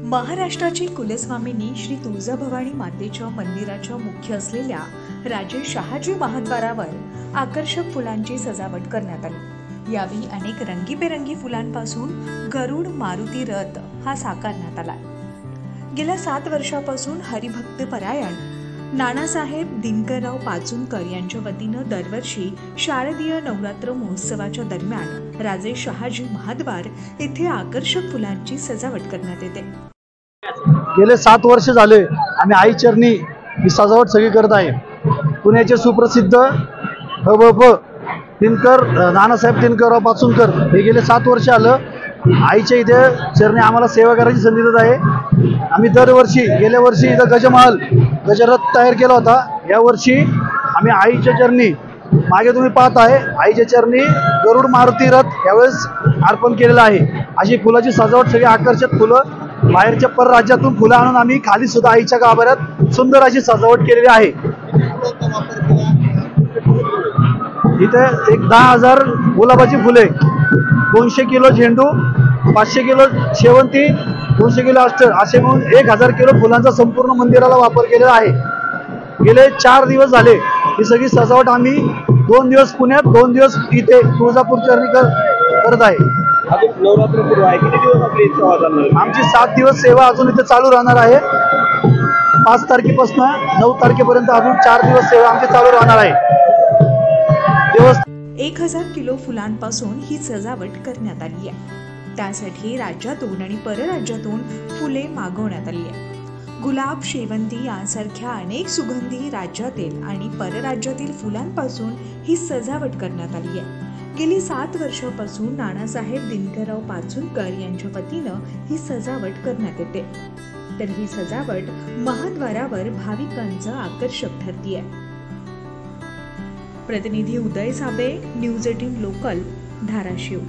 महाराष्ट्राची कुलस्वामिनी श्री तुळजाभवानी मातेच्या मंदिराच्या मुख्य असलेल्या राजे शहाजी महाद्वारावर आकर्षक फुलांची सजावट करण्यात आली। यावेळी अनेक रंगीबेरंगी फुलांपासून गरुड मारुती रथ हा साकारण्यात आला। गेल्या 7 वर्षापासून हरिभक्त परायण नानासाहेब दिनकरराव पाचुनकर यांच्या वतीनं दरवर्षी शारदीय नवरात्र महोत्सवाच्या दरम्यान राजे शहाजी महाद्वार येथे आकर्षक फुलांची सजावट करण्यात येते। गेले 7 वर्ष झाले आम्ही आई चरणी ही सजावट सगळी करत आहे। पुण्याचे सुप्रसिद्ध हबब दिनकर नानासाहेब दिनकरराव पाचुनकर हे गेले 7 वर्ष आलं आईच्या इथे चरणी आम्हाला सेवा करायची संधी देत आहे। आम्ही दरवर्षी गेल्या वर्षी इथं गजमहल गजरथ तयार केला होता। या वर्षी आम्ही आईच्या चरणी मागे तुम्ही पाहत आहे आईच्या चरणी गरुड मारुती रथ यावेळेस अर्पण केलेला आहे। अशी फुलाची सजावट सगळी आकर्षक फुलं बाहेरच्या परराज्यातून फुलं आणून आम्ही खाली सुद्धा आईच्या गाभाऱ्यात सुंदर अशी सजावट केलेली आहे। इथे एक 10,000 गुलाबाची फुले, 200 किलो झेंडू, 500 किलो शेवंती, 200 किलो अस्टर असे म्हणून 1000 किलो फुलांचा संपूर्ण मंदिराला वापर केलेला आहे। गेले 4 दिवस झाले ही सगळी सजावट आम्ही 2 दिवस पुण्यात 2 दिवस इथे तुळजापूर चरणी करत आहे। आमची 7 दिवस सेवा अजून इथे चालू राहणार आहे। 5 तारखेपासून 9 तारखेपर्यंत अजून 4 दिवस सेवा आमची चालू राहणार आहे। 1000 किलो फुलांपासून ही सजावट करण्यात आली आहे। त्यासाठी राज्यातून आणि परराज्यातून फुले मागवण्यात आली आहे। गुलाब, शेवंती यांसारख्या अनेक सुगंधी राज्यातील आणि परराज्यातील फुलांपासून ही सजावट करण्यात आली आहे। गेली 7 वर्षापासून नानासाहेब दिनकरराव पाचुनकर यांच्या वतीनं ही सजावट करण्यात येते। तर ही सजावट महाद्वारावर भाविकांचं आकर्षक ठरतीये। प्रतिनिधी उदय साबळे, न्यूज 18 लोकल, धाराशिव।